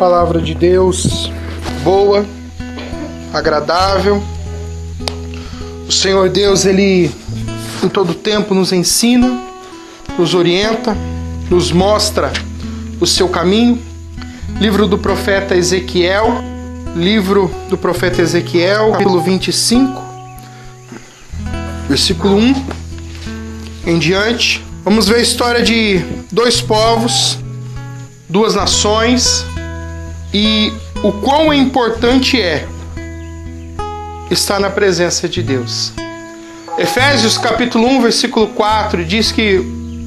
Palavra de Deus, boa, agradável. O Senhor Deus, Ele em todo tempo nos ensina, nos orienta, nos mostra o seu caminho. Livro do profeta Ezequiel, capítulo 25, versículo 1 em diante. Vamos ver a história de dois povos, duas nações, e o quão importante é estar na presença de Deus. Efésios capítulo 1, versículo 4 diz que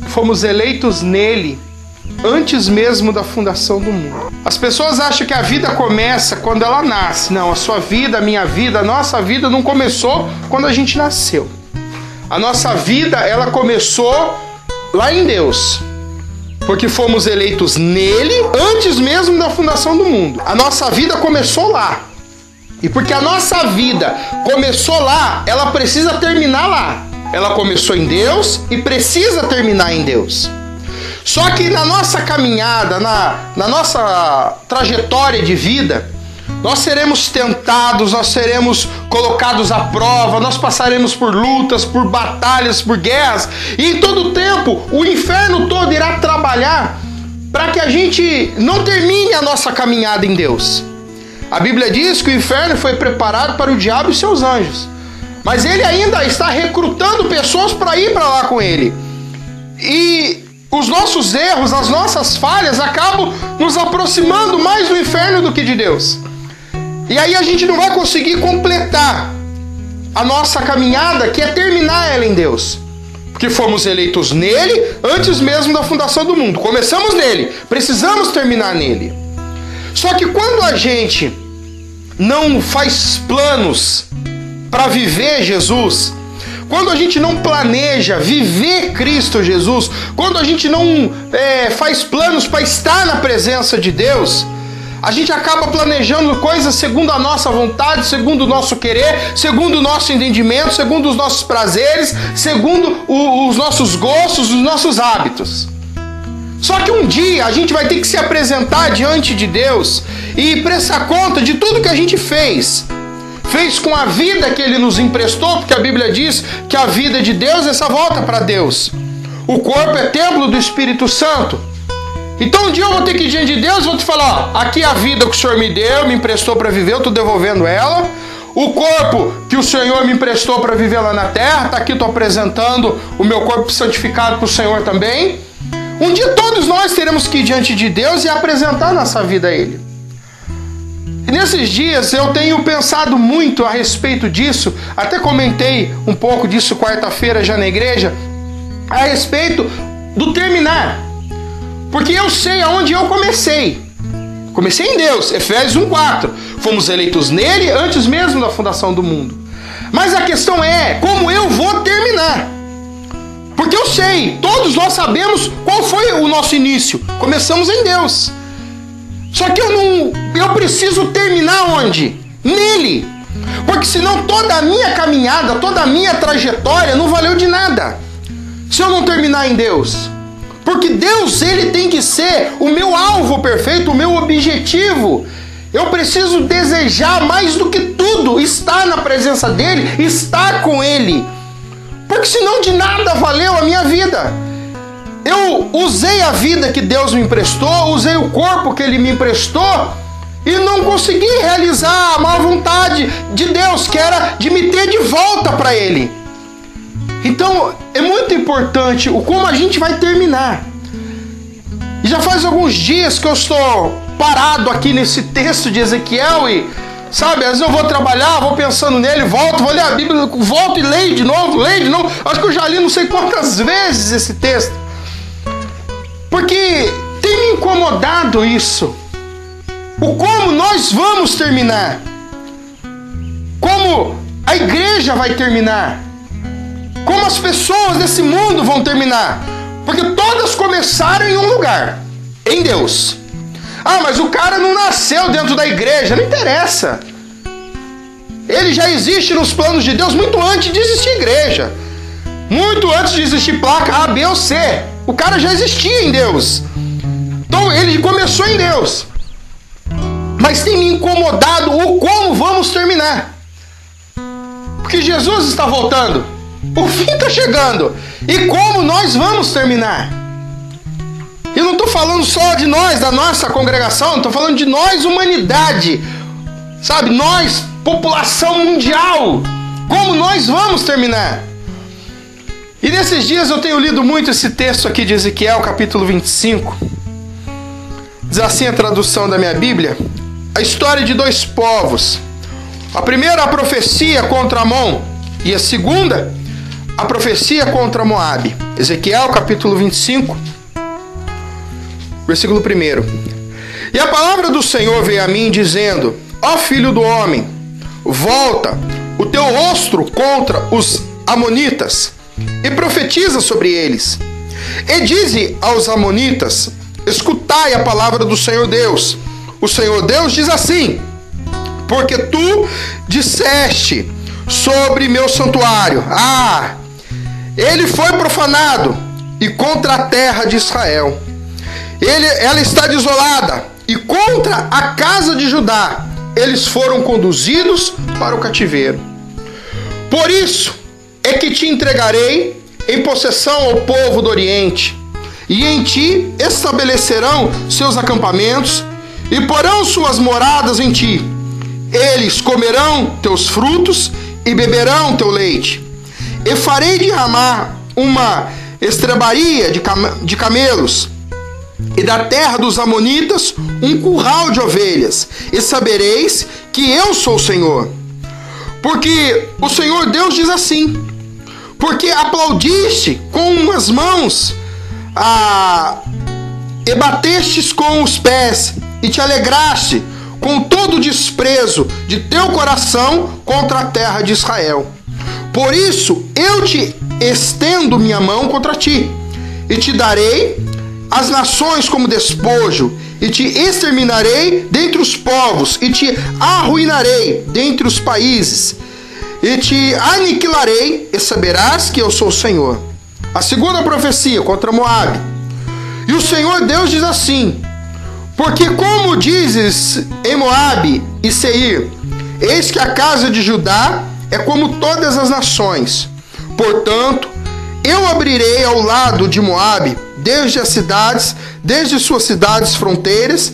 fomos eleitos nele antes mesmo da fundação do mundo. As pessoas acham que a vida começa quando ela nasce. Não, a sua vida, a minha vida, a nossa vida não começou quando a gente nasceu. A nossa vida, ela começou lá em Deus, porque fomos eleitos nele antes mesmo da fundação do mundo. A nossa vida começou lá. E porque a nossa vida começou lá, ela precisa terminar lá. Ela começou em Deus e precisa terminar em Deus. Só que na nossa caminhada, na nossa trajetória de vida, nós seremos tentados, nós seremos colocados à prova, nós passaremos por lutas, por batalhas, por guerras, e em todo o tempo o inferno todo irá trabalhar para que a gente não termine a nossa caminhada em Deus. A Bíblia diz que o inferno foi preparado para o diabo e seus anjos, mas ele ainda está recrutando pessoas para ir para lá com ele. E os nossos erros, as nossas falhas acabam nos aproximando mais do inferno do que de Deus. E aí a gente não vai conseguir completar a nossa caminhada, que é terminar ela em Deus. Porque fomos eleitos nele antes mesmo da fundação do mundo. Começamos nele, precisamos terminar nele. Só que quando a gente não faz planos para viver Jesus, quando a gente não planeja viver Cristo Jesus, quando a gente não faz planos para estar na presença de Deus, a gente acaba planejando coisas segundo a nossa vontade, segundo o nosso querer, segundo o nosso entendimento, segundo os nossos prazeres, segundo os nossos gostos, os nossos hábitos. Só que um dia a gente vai ter que se apresentar diante de Deus e prestar conta de tudo que a gente fez com a vida que Ele nos emprestou, porque a Bíblia diz que a vida de Deus essa volta para Deus. O corpo é templo do Espírito Santo. Então um dia eu vou ter que ir diante de Deus e vou te falar, ó, aqui é a vida que o Senhor me deu, me emprestou para viver, eu estou devolvendo ela. O corpo que o Senhor me emprestou para viver lá na terra, está aqui, estou apresentando o meu corpo santificado para o Senhor também. Um dia todos nós teremos que ir diante de Deus e apresentar nossa vida a Ele. E nesses dias eu tenho pensado muito a respeito disso, até comentei um pouco disso quarta-feira já na igreja, a respeito do terminar. Porque eu sei aonde eu comecei. Comecei em Deus, Efésios 1,4. Fomos eleitos nele antes mesmo da fundação do mundo. Mas a questão é como eu vou terminar. Porque eu sei, todos nós sabemos qual foi o nosso início. Começamos em Deus. Só que eu preciso terminar onde? Nele. Porque senão toda a minha caminhada, toda a minha trajetória não valeu de nada se eu não terminar em Deus. Porque Deus, Ele tem que ser o meu alvo perfeito, o meu objetivo. Eu preciso desejar mais do que tudo estar na presença dEle, estar com Ele. Porque senão de nada valeu a minha vida. Eu usei a vida que Deus me emprestou, usei o corpo que Ele me emprestou e não consegui realizar a maior vontade de Deus, que era de me ter de volta para Ele. Então é muito importante o como a gente vai terminar. E já faz alguns dias que eu estou parado aqui nesse texto de Ezequiel e, sabe, às vezes eu vou trabalhar, vou pensando nele, volto, vou ler a Bíblia, volto e leio de novo. Acho que eu já li não sei quantas vezes esse texto. Porque tem me incomodado isso. O como nós vamos terminar. Como a igreja vai terminar. Como as pessoas desse mundo vão terminar. Porque todas começaram em um lugar. Em Deus. Ah, mas o cara não nasceu dentro da igreja. Não interessa. Ele já existe nos planos de Deus muito antes de existir igreja. Muito antes de existir placa A, B ou C. O cara já existia em Deus. Então ele começou em Deus. mas tem me incomodado o como vamos terminar. Porque Jesus está voltando, o fim está chegando, e como nós vamos terminar? Eu não estou falando só de nós, da nossa congregação, estou falando de nós, humanidade, sabe? Nós, população mundial, como nós vamos terminar? E nesses dias eu tenho lido muito esse texto aqui de Ezequiel, capítulo 25. Diz assim a tradução da minha Bíblia: a história de dois povos. A primeira, a profecia contra Amon, e a segunda, a profecia contra Moabe. Ezequiel, capítulo 25, versículo 1. E a palavra do Senhor veio a mim, dizendo: ó filho do homem, volta o teu rosto contra os amonitas, e profetiza sobre eles. E dize aos amonitas: escutai a palavra do Senhor Deus. O Senhor Deus diz assim: porque tu disseste sobre meu santuário: ah, ele foi profanado, e contra a terra de Israel ela está desolada, e contra a casa de Judá eles foram conduzidos para o cativeiro. Por isso é que te entregarei em possessão ao povo do Oriente, e em ti estabelecerão seus acampamentos, e porão suas moradas em ti. Eles comerão teus frutos e beberão teu leite. E farei derramar uma estrebaria de camelos, e da terra dos amonitas um curral de ovelhas, e sabereis que eu sou o Senhor. Porque o Senhor Deus diz assim: porque aplaudiste com as mãos, e batestes com os pés, e te alegraste com todo o desprezo de teu coração contra a terra de Israel. Por isso eu te estendo minha mão contra ti, e te darei as nações como despojo, e te exterminarei dentre os povos, e te arruinarei dentre os países, e te aniquilarei, e saberás que eu sou o Senhor. A segunda profecia contra Moabe. E o Senhor Deus diz assim: porque como dizes em Moabe e Seir, eis que a casa de Judá é como todas as nações. Portanto, eu abrirei ao lado de Moabe, desde as cidades, desde suas cidades fronteiras,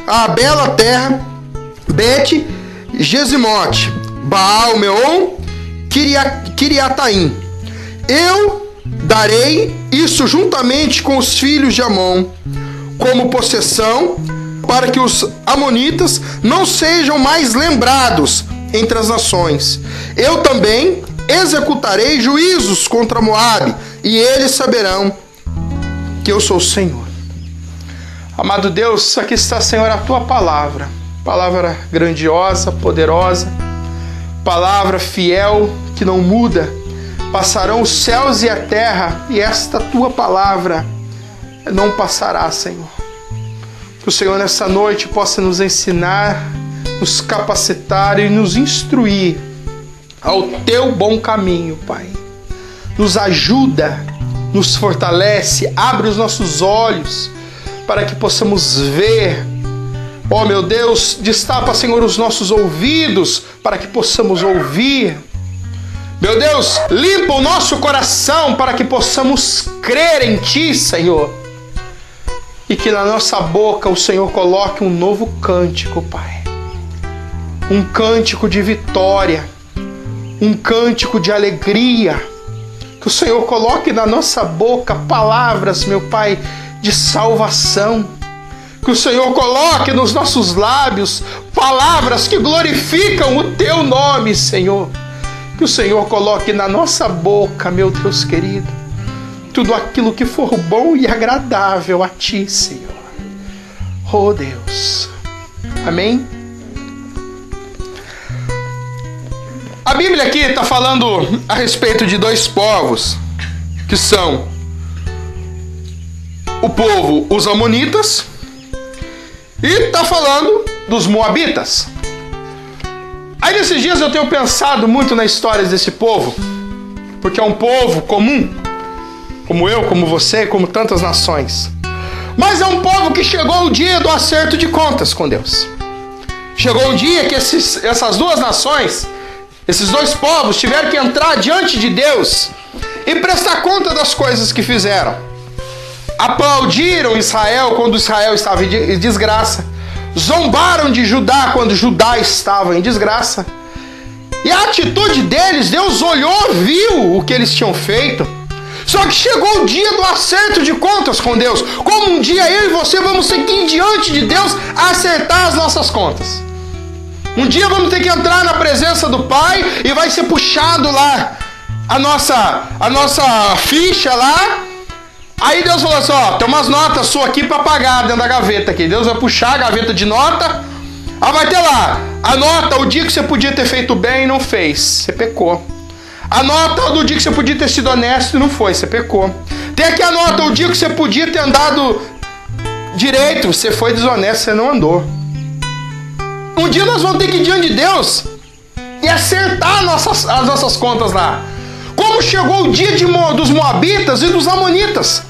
a bela terra, Bet-Jesimote, Baal-Meon, Kiriataim. Eu darei isso juntamente com os filhos de Amon, como possessão, para que os amonitas não sejam mais lembrados entre as nações. Eu também executarei juízos contra Moabe, e eles saberão que eu sou o Senhor. Amado Deus, aqui está, Senhor, a tua palavra. Palavra grandiosa, poderosa, palavra fiel, que não muda. Passarão os céus e a terra, e esta tua palavra não passará, Senhor. Que o Senhor nessa noite possa nos ensinar, nos capacitar e nos instruir ao teu bom caminho, Pai. Nos ajuda, nos fortalece, abre os nossos olhos para que possamos ver. Ó meu Deus, destapa, Senhor, os nossos ouvidos para que possamos ouvir. Meu Deus, limpa o nosso coração para que possamos crer em Ti, Senhor. E que na nossa boca o Senhor coloque um novo cântico, Pai. Um cântico de vitória, um cântico de alegria. Que o Senhor coloque na nossa boca palavras, meu Pai, de salvação. Que o Senhor coloque nos nossos lábios palavras que glorificam o Teu nome, Senhor. Que o Senhor coloque na nossa boca, meu Deus querido, tudo aquilo que for bom e agradável a Ti, Senhor. Oh Deus. Amém? A Bíblia aqui está falando a respeito de dois povos, que são o povo, os amonitas, e está falando dos moabitas. Aí nesses dias eu tenho pensado muito nas histórias desse povo, porque é um povo comum, como eu, como você, como tantas nações. Mas é um povo que chegou o dia do acerto de contas com Deus. Chegou um dia que essas duas nações, esses dois povos, tiveram que entrar diante de Deus e prestar conta das coisas que fizeram. Aplaudiram Israel quando Israel estava em desgraça. Zombaram de Judá quando Judá estava em desgraça. E a atitude deles, Deus olhou, viu o que eles tinham feito. Só que chegou o dia do acerto de contas com Deus. Como um dia eu e você vamos ter que ir diante de Deus acertar as nossas contas. Um dia vamos ter que entrar na presença do Pai e vai ser puxado lá a nossa ficha lá. Aí Deus falou assim, ó, tem umas notas suas aqui para pagar dentro da gaveta aqui. Deus vai puxar a gaveta de nota. Aí vai ter lá, a nota, o dia que você podia ter feito bem e não fez, você pecou. A nota do dia que você podia ter sido honesto e não foi, você pecou. Tem aqui a nota, o dia que você podia ter andado direito, você foi desonesto, você não andou. Um dia nós vamos ter que ir diante de Deus e acertar as nossas contas lá. Como chegou o dia dos Moabitas e dos Amonitas.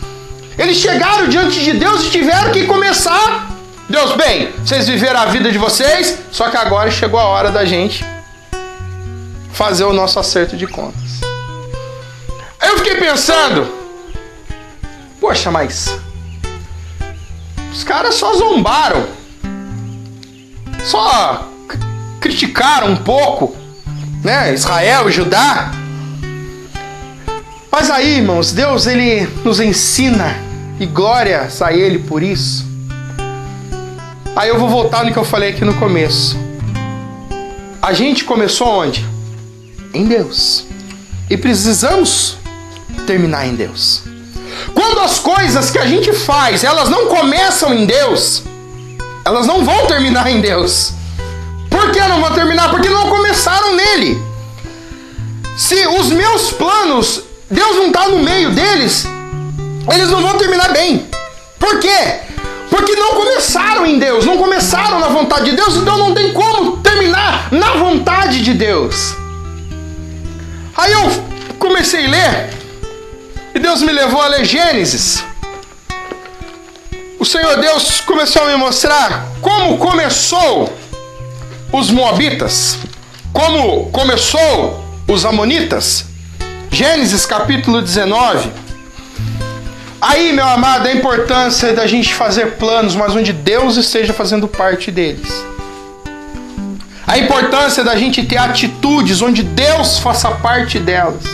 Eles chegaram diante de Deus e tiveram que começar. Deus, bem, vocês viveram a vida de vocês, só que agora chegou a hora da gente fazer o nosso acerto de contas. Aí eu fiquei pensando, poxa, mas os caras só zombaram, só criticaram um pouco, né, Israel e Judá. Mas aí, irmãos, Deus, ele nos ensina e glórias a ele por isso. Aí eu vou voltar no que eu falei aqui no começo. A gente começou onde? Em Deus. E precisamos terminar em Deus. Quando as coisas que a gente faz, elas não começam em Deus, elas não vão terminar em Deus. Por que não vão terminar? Porque não começaram nele. Se os meus planos, Deus não está no meio deles, eles não vão terminar bem. Por quê? Porque não começaram em Deus, não começaram na vontade de Deus, então não tem como terminar na vontade de Deus. Aí eu comecei a ler, e Deus me levou a ler Gênesis. O Senhor Deus começou a me mostrar como começou os Moabitas, como começou os Amonitas. Gênesis capítulo 19. Aí, meu amado, a importância da gente fazer planos, mas onde Deus esteja fazendo parte deles. A importância da gente ter atitudes onde Deus faça parte delas.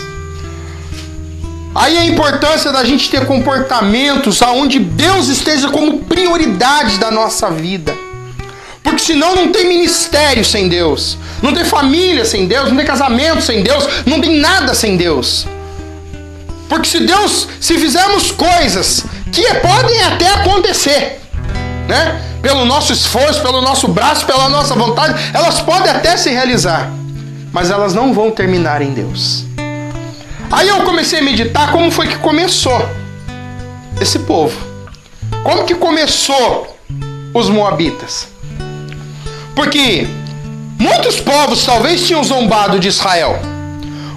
Aí a importância da gente ter comportamentos aonde Deus esteja como prioridade da nossa vida. Porque senão não tem ministério sem Deus, não tem família sem Deus, não tem casamento sem Deus, não tem nada sem Deus. Porque se fizermos coisas que podem até acontecer, né? Pelo nosso esforço, pelo nosso braço, pela nossa vontade, elas podem até se realizar, mas elas não vão terminar em Deus. Aí eu comecei a meditar como foi que começou esse povo. Como que começou os Moabitas? Porque muitos povos talvez tinham zombado de Israel.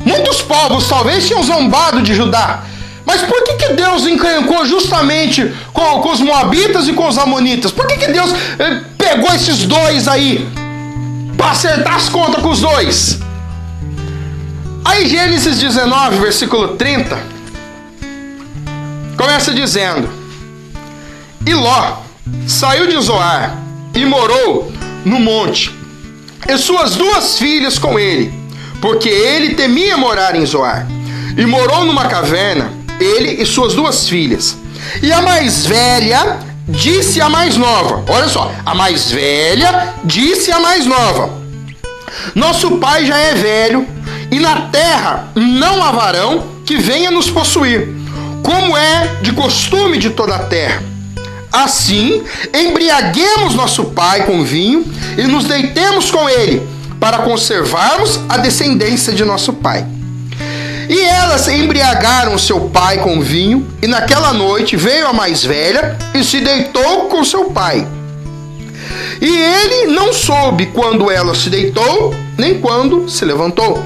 Muitos povos talvez tinham zombado de Judá. Mas por que Deus encrencou justamente com os Moabitas e com os Amonitas? Por que Deus pegou esses dois aí para acertar as contas com os dois? Aí Gênesis 19, versículo 30, começa dizendo: E Ló saiu de Zoar e morou no monte, e suas duas filhas com ele, porque ele temia morar em Zoar. E morou numa caverna, ele e suas duas filhas. E a mais velha disse à mais nova, olha só, a mais velha disse à mais nova: Nosso pai já é velho, e na terra não há varão que venha nos possuir, como é de costume de toda a terra. Assim, embriaguemos nosso pai com vinho e nos deitemos com ele, para conservarmos a descendência de nosso pai. E elas embriagaram seu pai com vinho, e naquela noite veio a mais velha e se deitou com seu pai. E ele não soube quando ela se deitou, nem quando se levantou.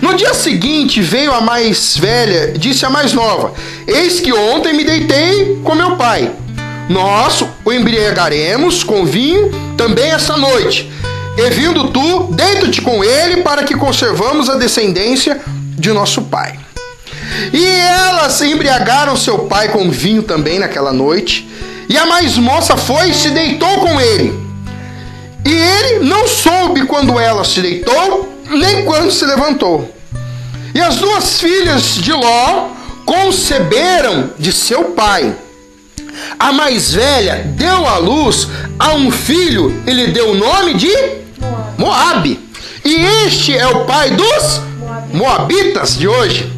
No dia seguinte veio a mais velha, disse a mais nova: Eis que ontem me deitei com meu pai. Nós o embriagaremos com vinho também essa noite. E vindo tu, deita-te com ele, para que conservamos a descendência de nosso pai. E elas embriagaram seu pai com vinho também naquela noite, e a mais moça foi e se deitou com ele. E ele não soube quando ela se deitou, nem quando se levantou. E as duas filhas de Ló conceberam de seu pai. A mais velha deu à luz a um filho e lhe deu o nome de Moabe. E este é o pai dos Moabitas de hoje.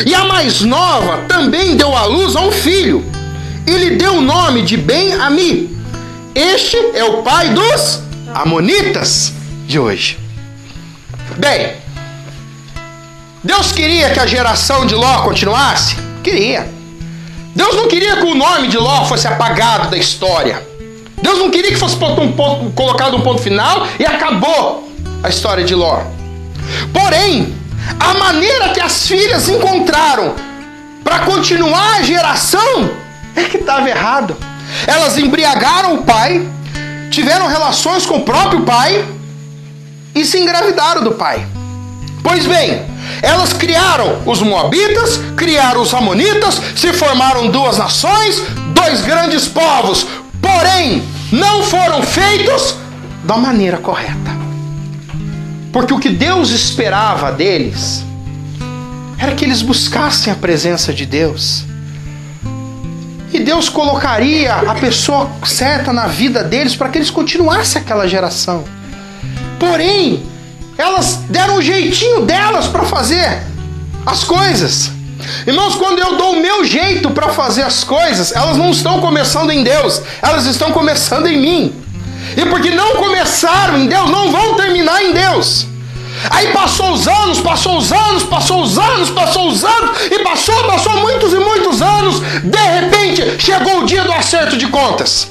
E a mais nova também deu à luz a um filho e lhe deu o nome de Ben-Ami. Este é o pai dos Amonitas de hoje. Bem, Deus queria que a geração de Ló continuasse? Queria. Deus não queria que o nome de Ló fosse apagado da história. Deus não queria que fosse colocado um ponto final e acabou a história de Ló. Porém, a maneira que as filhas encontraram para continuar a geração é que estava errado. Elas embriagaram o pai, tiveram relações com o próprio pai e se engravidaram do pai. Pois bem, elas criaram os Moabitas, criaram os Amonitas, se formaram duas nações, dois grandes povos, porém não foram feitos da maneira correta. Porque o que Deus esperava deles era que eles buscassem a presença de Deus. E Deus colocaria a pessoa certa na vida deles para que eles continuassem aquela geração. Porém, elas deram um jeitinho delas para fazer as coisas. Irmãos, quando eu dou o meu jeito para fazer as coisas, elas não estão começando em Deus, elas estão começando em mim. E porque não começaram em Deus, não vão terminar em Deus. Aí passou os anos, e passou muitos e muitos anos. De repente, chegou o dia do acerto de contas.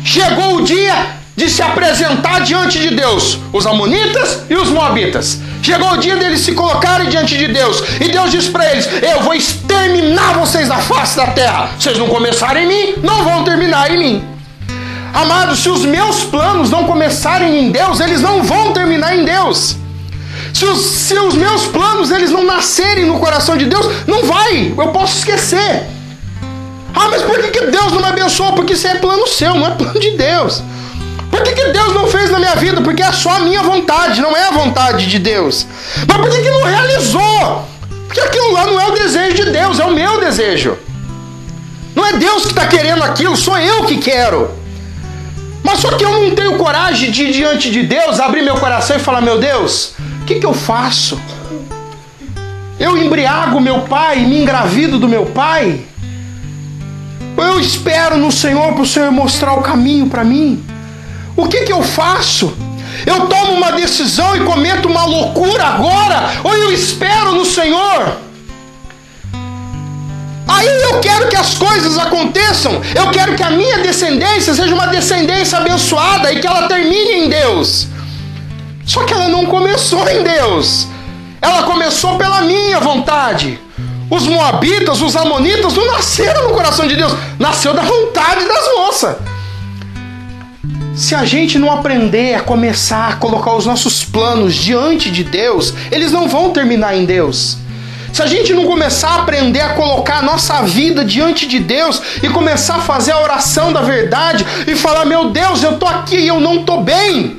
Chegou o dia de se apresentar diante de Deus, os Amonitas e os Moabitas. Chegou o dia deles se colocarem diante de Deus. E Deus disse para eles: eu vou exterminar vocês da face da terra. Vocês não começarem em mim, não vão terminar em mim. Amados, se os meus planos não começarem em Deus, eles não vão terminar em Deus. Se os meus planos eles não nascerem no coração de Deus, não vai, eu posso esquecer. Ah, mas por que Deus não me abençoou? Porque isso é plano seu, não é plano de Deus. Por que Deus não fez na minha vida? Porque é só a minha vontade, não é a vontade de Deus. Mas por que não realizou? Porque aquilo lá não é o desejo de Deus, é o meu desejo. Não é Deus que está querendo aquilo, sou eu que quero. Mas só que eu não tenho coragem de ir diante de Deus, abrir meu coração e falar: meu Deus, o que eu faço? Eu embriago meu pai, me engravido do meu pai? Ou eu espero no Senhor para o Senhor mostrar o caminho para mim? O que eu faço? Eu tomo uma decisão e cometo uma loucura agora? Ou eu espero no Senhor? Aí eu quero que as coisas aconteçam. Eu quero que a minha descendência seja uma descendência abençoada e que ela termine em Deus. Só que ela não começou em Deus. Ela começou pela minha vontade. Os Moabitas, os Amonitas não nasceram no coração de Deus. Nasceu da vontade das moças. Se a gente não aprender a começar a colocar os nossos planos diante de Deus, eles não vão terminar em Deus. Se a gente não começar a aprender a colocar a nossa vida diante de Deus e começar a fazer a oração da verdade e falar: meu Deus, eu tô aqui e eu não tô bem.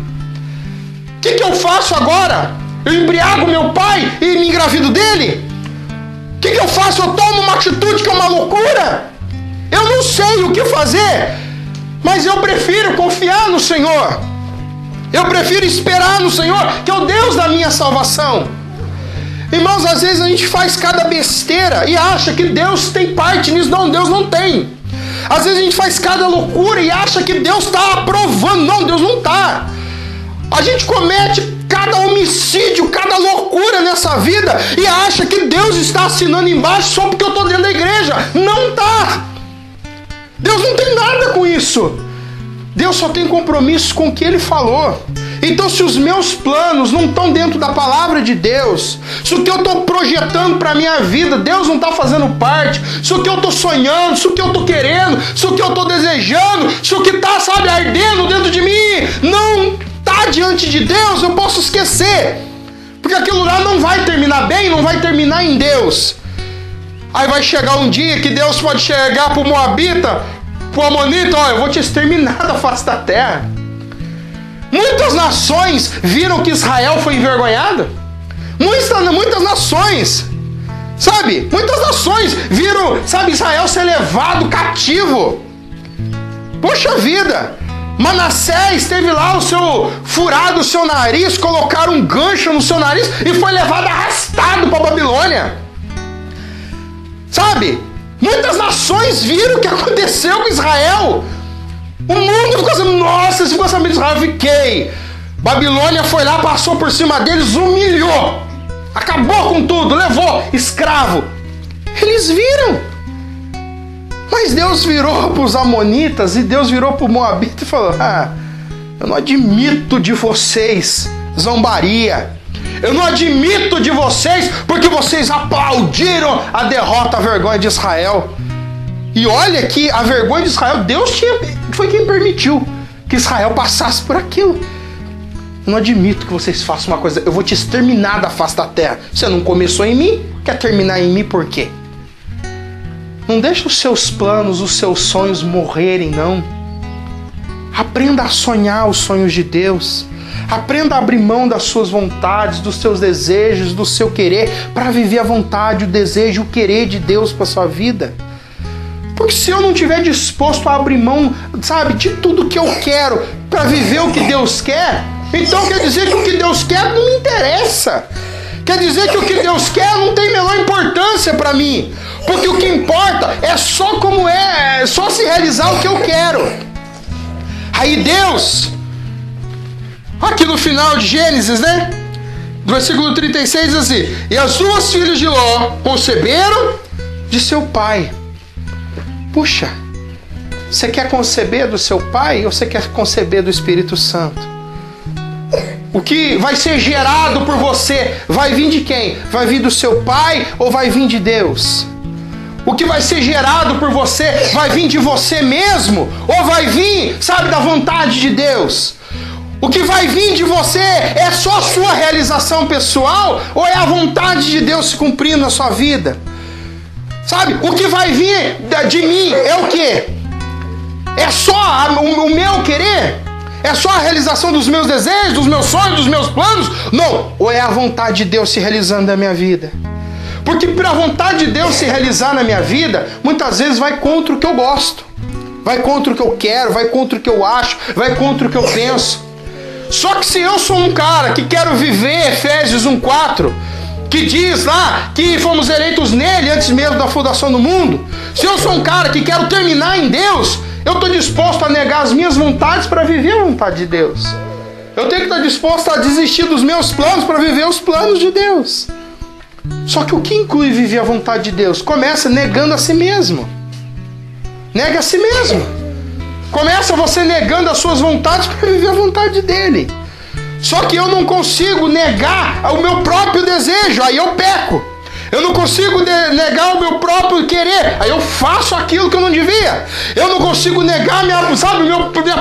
O que eu faço agora? Eu embriago meu pai e me engravido dele? O que eu faço? Eu tomo uma atitude que é uma loucura? Eu não sei o que fazer, mas eu prefiro confiar no Senhor. Eu prefiro esperar no Senhor, que é o Deus da minha salvação. Irmãos, às vezes a gente faz cada besteira e acha que Deus tem parte nisso. Não, Deus não tem. Às vezes a gente faz cada loucura e acha que Deus está aprovando. Não, Deus não está. A gente comete cada homicídio, cada loucura nessa vida e acha que Deus está assinando embaixo só porque eu estou dentro da igreja. Não está. Deus não tem nada com isso. Deus só tem compromisso com o que Ele falou. Então, se os meus planos não estão dentro da palavra de Deus, se o que eu estou projetando para a minha vida, Deus não está fazendo parte, se o que eu estou sonhando, se o que eu estou querendo, se o que eu estou desejando, se o que está, ardendo dentro de mim, não está lá diante de Deus eu posso esquecer. Porque aquilo lá não vai terminar bem, não vai terminar em Deus. Aí vai chegar um dia que Deus pode chegar pro Moabita, pro Amonita, ó, eu vou te exterminar da face da terra. Muitas nações viram que Israel foi envergonhada. Muitas nações, sabe? Muitas nações viram, sabe, Israel ser levado cativo. Poxa vida! Manassés teve lá o seu furado o seu nariz, colocaram um gancho no seu nariz e foi levado arrastado para a Babilônia. Sabe? Muitas nações viram o que aconteceu com Israel. O mundo ficou assim, nossa, se ficou sabendo de Israel, eu fiquei. Babilônia foi lá, passou por cima deles, humilhou. Acabou com tudo, levou escravo. Eles viram. Mas Deus virou para os amonitas e Deus virou para o moabita e falou, eu não admito de vocês zombaria. Eu não admito de vocês porque vocês aplaudiram a derrota, a vergonha de Israel. E olha que a vergonha de Israel, Deus foi quem permitiu que Israel passasse por aquilo. Eu não admito que vocês façam uma coisa, eu vou te exterminar da face da terra. Você não começou em mim, quer terminar em mim por quê? Não deixa os seus planos, os seus sonhos morrerem, não. Aprenda a sonhar os sonhos de Deus. Aprenda a abrir mão das suas vontades, dos seus desejos, do seu querer, para viver a vontade, o desejo, o querer de Deus para a sua vida. Porque se eu não estiver disposto a abrir mão, sabe, de tudo que eu quero para viver o que Deus quer, então quer dizer que o que Deus quer não me interessa. Quer dizer que o que Deus quer não tem a menor importância para mim. Porque o que importa é só como é só se realizar o que eu quero. Aí Deus, aqui no final de Gênesis, né? Do versículo 36 diz assim, e as duas filhas de Ló conceberam de seu pai. Puxa, você quer conceber do seu pai ou você quer conceber do Espírito Santo? O que vai ser gerado por você vai vir de quem? Vai vir do seu pai ou vai vir de Deus? O que vai ser gerado por você vai vir de você mesmo ou vai vir, sabe, da vontade de Deus? O que vai vir de você é só a sua realização pessoal ou é a vontade de Deus se cumprindo na sua vida? Sabe, o que vai vir de mim é o quê? É só o meu querer? É só a realização dos meus desejos, dos meus sonhos, dos meus planos? Não. Ou é a vontade de Deus se realizando na minha vida? Porque para a vontade de Deus se realizar na minha vida, muitas vezes vai contra o que eu gosto. Vai contra o que eu quero, vai contra o que eu acho, vai contra o que eu penso. Só que se eu sou um cara que quero viver Efésios 1:4, que diz lá que fomos eleitos nele antes mesmo da fundação do mundo, se eu sou um cara que quero terminar em Deus, eu estou disposto a negar as minhas vontades para viver a vontade de Deus. Eu tenho que estar disposto a desistir dos meus planos para viver os planos de Deus. Só que o que inclui viver a vontade de Deus? Começa negando a si mesmo. Nega a si mesmo. Começa você negando as suas vontades para viver a vontade dele. Só que eu não consigo negar o meu próprio desejo, aí eu peco. Eu não consigo negar o meu próprio querer, aí eu faço aquilo que eu não devia. Eu não consigo negar minha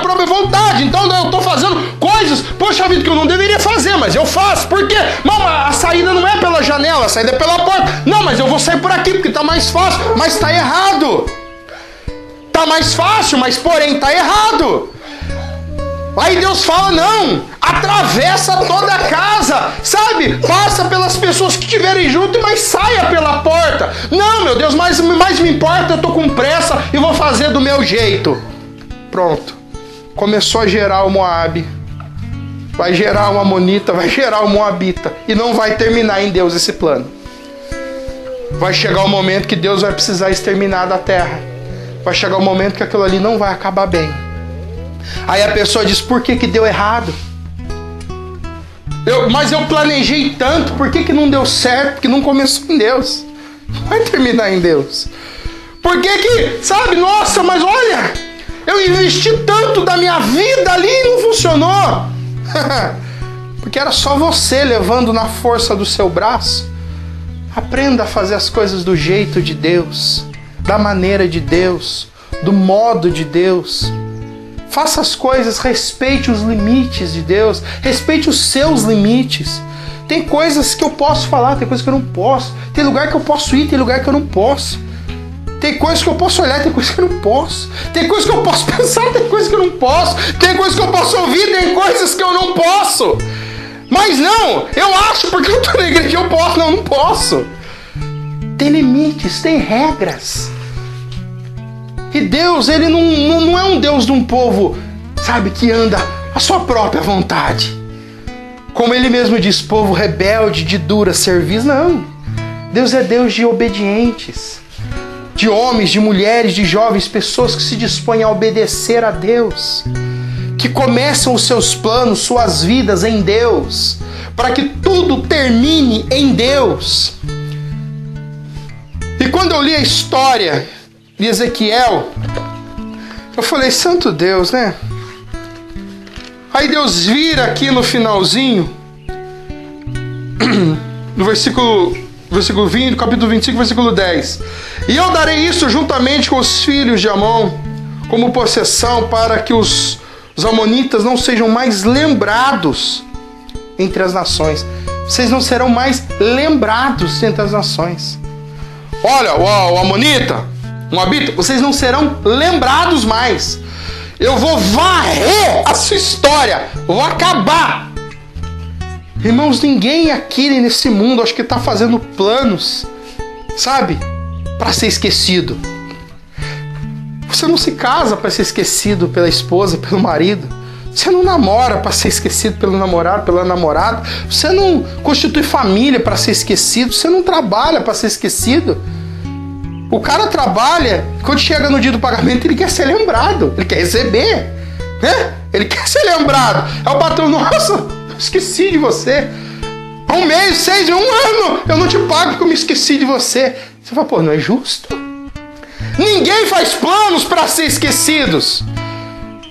própria vontade, então eu estou fazendo coisas, poxa vida, que eu não deveria fazer, mas eu faço. Por quê? Não, a saída não é pela janela, a saída é pela porta. Não, mas eu vou sair por aqui porque está mais fácil, mas está errado. Está mais fácil, mas porém está errado. Aí Deus fala, não, atravessa toda a casa, sabe? Passa pelas pessoas que estiverem junto, mas saia pela porta. Não, meu Deus, mais me importa, eu tô com pressa e vou fazer do meu jeito. Pronto, começou a gerar o Moabe, vai gerar o Amonita, vai gerar o Moabita, e não vai terminar em Deus esse plano. Vai chegar o momento que Deus vai precisar exterminar da terra. Vai chegar o momento que aquilo ali não vai acabar bem. Aí a pessoa diz, por que deu errado? Mas eu planejei tanto, por que não deu certo? Porque não começou em Deus. Vai terminar em Deus. Por que, sabe, nossa, mas olha, eu investi tanto da minha vida ali e não funcionou. Porque era só você levando na força do seu braço. Aprenda a fazer as coisas do jeito de Deus, da maneira de Deus, do modo de Deus. Faça as coisas, respeite os limites de Deus, respeite os seus limites. Tem coisas que eu posso falar, tem coisas que eu não posso. Tem lugar que eu posso ir, tem lugar que eu não posso. Tem coisas que eu posso olhar, tem coisas que eu não posso. Tem coisas que eu posso pensar, tem coisas que eu não posso. Tem coisas que eu posso ouvir, tem coisas que eu não posso. Mas não, eu acho porque eu tô na igreja eu posso. Não, não posso. Tem limites, tem regras. E Deus, ele não é um Deus de um povo, sabe, que anda à sua própria vontade. Como ele mesmo diz, povo rebelde, de dura serviço. Não. Deus é Deus de obedientes. De homens, de mulheres, de jovens, pessoas que se dispõem a obedecer a Deus. Que começam os seus planos, suas vidas em Deus. Para que tudo termine em Deus. E quando eu li a história de Ezequiel, eu falei, santo Deus, né? Aí Deus vira aqui no finalzinho, no versículo 20, capítulo 25, versículo 10. E eu darei isso juntamente com os filhos de Amon, como possessão, para que os amonitas não sejam mais lembrados entre as nações. Vocês não serão mais lembrados entre as nações. Olha, o amonita, moabita, vocês não serão lembrados mais. Eu vou varrer a sua história, vou acabar. Irmãos, ninguém aqui nesse mundo acho que está fazendo planos, sabe, para ser esquecido. Você não se casa para ser esquecido pela esposa, pelo marido. Você não namora para ser esquecido pelo namorado, pela namorada. Você não constitui família para ser esquecido. Você não trabalha para ser esquecido. O cara trabalha, quando chega no dia do pagamento, ele quer ser lembrado. Ele quer receber, né? Ele quer ser lembrado. É o patrão, nossa, eu esqueci de você. Há um mês, 6, 1 ano, eu não te pago porque eu me esqueci de você. Você fala, pô, não é justo? Ninguém faz planos para ser esquecidos.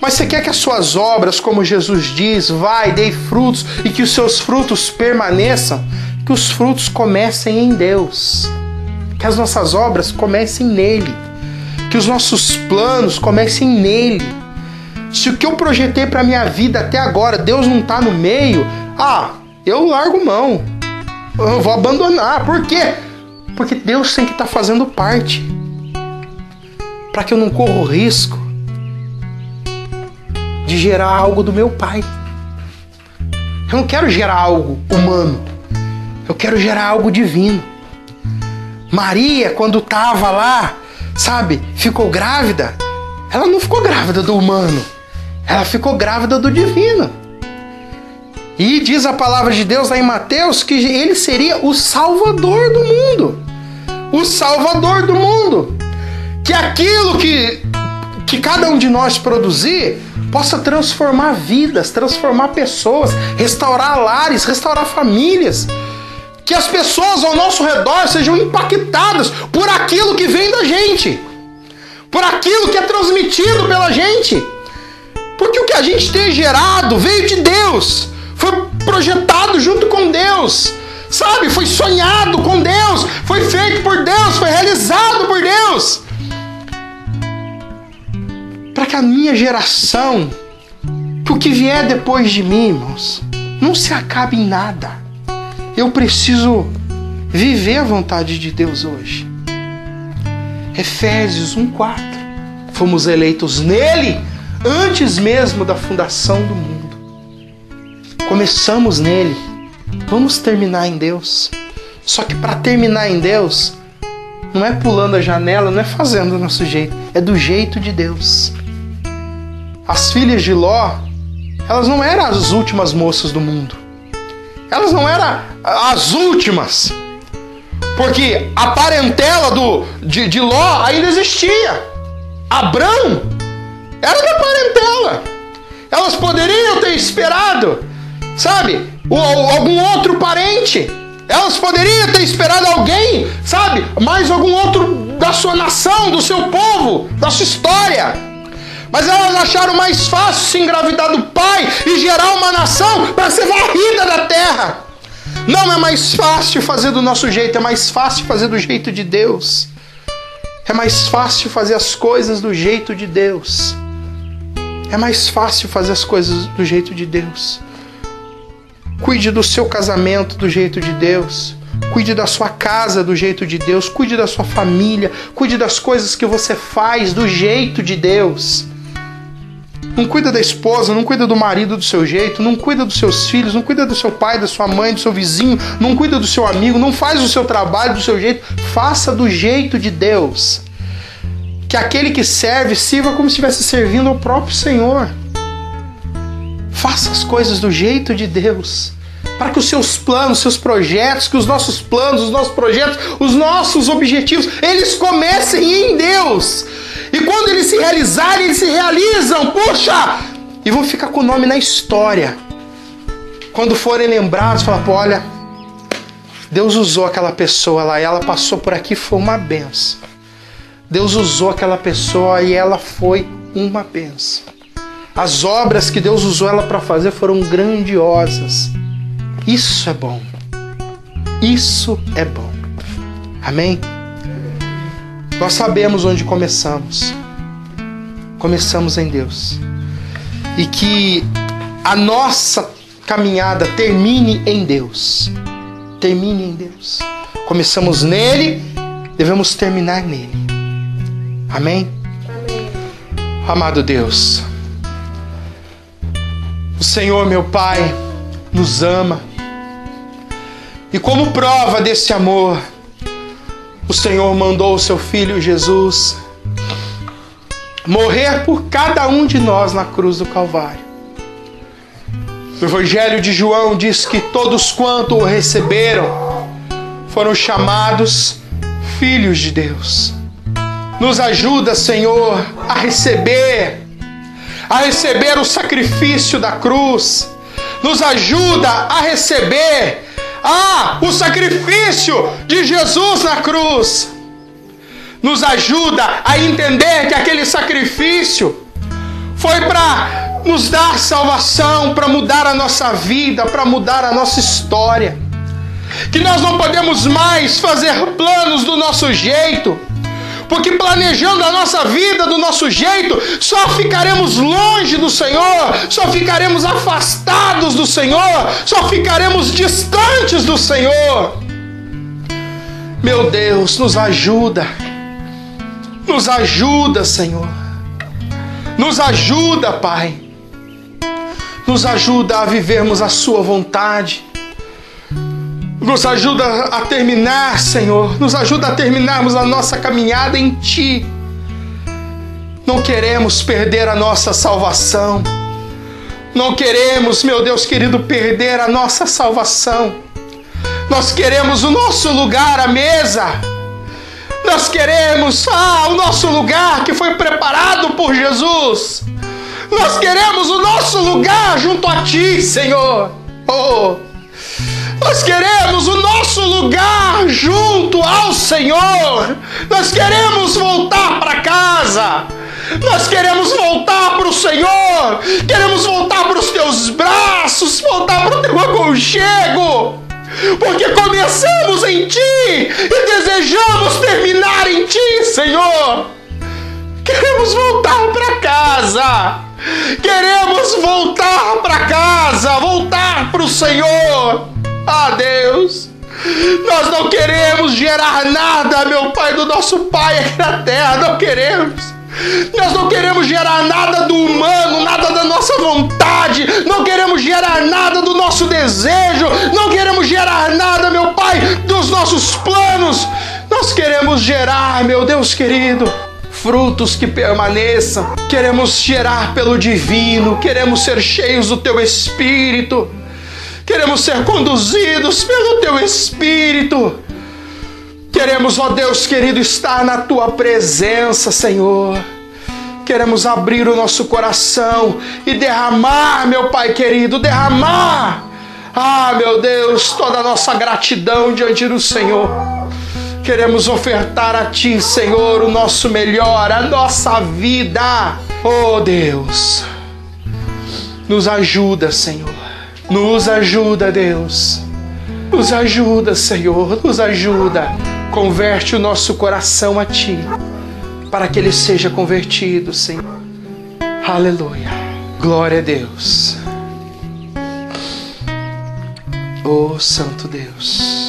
Mas você quer que as suas obras, como Jesus diz, vai, dê frutos e que os seus frutos permaneçam? Que os frutos comecem em Deus. Que as nossas obras comecem nele. Que os nossos planos comecem nele. Se o que eu projetei para minha vida até agora, Deus não está no meio, eu largo mão. Eu vou abandonar. Por quê? Porque Deus tem que estar fazendo parte. Para que eu não corra o risco de gerar algo do meu pai. Eu não quero gerar algo humano. Eu quero gerar algo divino. Maria, quando estava lá, sabe, ficou grávida. Ela não ficou grávida do humano. Ela ficou grávida do divino. E diz a palavra de Deus lá em Mateus que ele seria o Salvador do mundo. O Salvador do mundo. Que aquilo que cada um de nós produzir possa transformar vidas, transformar pessoas, restaurar lares, restaurar famílias. Que as pessoas ao nosso redor sejam impactadas por aquilo que vem da gente. Por aquilo que é transmitido pela gente. Porque o que a gente tem gerado veio de Deus. Foi projetado junto com Deus. Sabe? Foi sonhado com Deus. Foi feito por Deus. Foi realizado por Deus. Para que a minha geração, que o que vier depois de mim, irmãos, não se acabe em nada. Eu preciso viver a vontade de Deus hoje. Efésios 1:4. Fomos eleitos nele antes mesmo da fundação do mundo. Começamos nele. Vamos terminar em Deus. Só que para terminar em Deus, não é pulando a janela, não é fazendo do nosso jeito. É do jeito de Deus. As filhas de Ló, elas não eram as últimas moças do mundo. Elas não eram as últimas. Porque a parentela de Ló ainda existia. Abrão era da parentela. Elas poderiam ter esperado, sabe, algum outro parente. Elas poderiam ter esperado alguém, sabe, mais algum outro da sua nação, do seu povo, da sua história. Mas elas acharam mais fácil se engravidar do pai e gerar uma nação para ser varrida da terra. Não é mais fácil fazer do nosso jeito, é mais fácil fazer do jeito de Deus. É mais fácil fazer as coisas do jeito de Deus. É mais fácil fazer as coisas do jeito de Deus. Cuide do seu casamento do jeito de Deus. Cuide da sua casa do jeito de Deus. Cuide da sua família. Cuide das coisas que você faz do jeito de Deus. Não cuida da esposa, não cuida do marido do seu jeito, não cuida dos seus filhos, não cuida do seu pai, da sua mãe, do seu vizinho, não cuida do seu amigo, não faz o seu trabalho do seu jeito. Faça do jeito de Deus. Que aquele que serve, sirva como se estivesse servindo ao próprio Senhor. Faça as coisas do jeito de Deus. Para que os seus planos, seus projetos, que os nossos planos, os nossos projetos, os nossos objetivos, eles comecem em Deus. E quando eles se realizarem, eles se realizam, puxa! E vão ficar com o nome na história. Quando forem lembrados, falar, pô, olha, Deus usou aquela pessoa lá, e ela passou por aqui, foi uma benção. Deus usou aquela pessoa e ela foi uma benção. As obras que Deus usou ela para fazer foram grandiosas. Isso é bom. Isso é bom. Amém? Nós sabemos onde começamos. Começamos em Deus. E que a nossa caminhada termine em Deus. Termine em Deus. Começamos nele, devemos terminar nele. Amém? Amém. Amado Deus, o Senhor, meu Pai, nos ama. E como prova desse amor, o Senhor mandou o seu Filho Jesus morrer por cada um de nós na cruz do Calvário. O Evangelho de João diz que todos quanto o receberam foram chamados filhos de Deus. Nos ajuda, Senhor, a receber o sacrifício da cruz. Nos ajuda a receber o sacrifício de Jesus na cruz. Nos ajuda a entender que aquele sacrifício foi para nos dar salvação, para mudar a nossa vida, para mudar a nossa história. Que nós não podemos mais fazer planos do nosso jeito, porque planejando a nossa vida do nosso jeito, só ficaremos longe do Senhor, só ficaremos afastados do Senhor, só ficaremos distantes do Senhor. Meu Deus, nos ajuda. Nos ajuda, Senhor. Nos ajuda, Pai. Nos ajuda a vivermos a Sua vontade. Nos ajuda a terminar, Senhor. Nos ajuda a terminarmos a nossa caminhada em Ti. Não queremos perder a nossa salvação. Não queremos, meu Deus querido, perder a nossa salvação. Nós queremos o nosso lugar à mesa. Nós queremos o nosso lugar que foi preparado por Jesus. Nós queremos o nosso lugar junto a Ti, Senhor. Nós queremos o nosso lugar junto ao Senhor. Nós queremos voltar para casa. Nós queremos voltar para o Senhor. Queremos voltar para os Teus braços, voltar para o Teu aconchego. Porque começamos em Ti e desejamos terminar em Ti, Senhor. Queremos voltar para casa. Queremos voltar para casa, voltar para o Senhor. Deus, nós não queremos gerar nada, meu Pai, do nosso Pai aqui na terra, não queremos. Nós não queremos gerar nada do humano, nada da nossa vontade, não queremos gerar nada do nosso desejo, não queremos gerar nada, meu Pai, dos nossos planos. Nós queremos gerar, meu Deus querido, frutos que permaneçam. Queremos gerar pelo divino, queremos ser cheios do Teu Espírito. Queremos ser conduzidos pelo Teu Espírito. Queremos, ó Deus querido, estar na Tua presença, Senhor. Queremos abrir o nosso coração e derramar, meu Pai querido, derramar, meu Deus, toda a nossa gratidão diante do Senhor. Queremos ofertar a Ti, Senhor, o nosso melhor, a nossa vida. Deus, nos ajuda, Senhor. Nos ajuda, Deus. Nos ajuda, Senhor. Nos ajuda. Converte o nosso coração a Ti, para que ele seja convertido, Senhor. Aleluia. Glória a Deus. Oh, Santo Deus.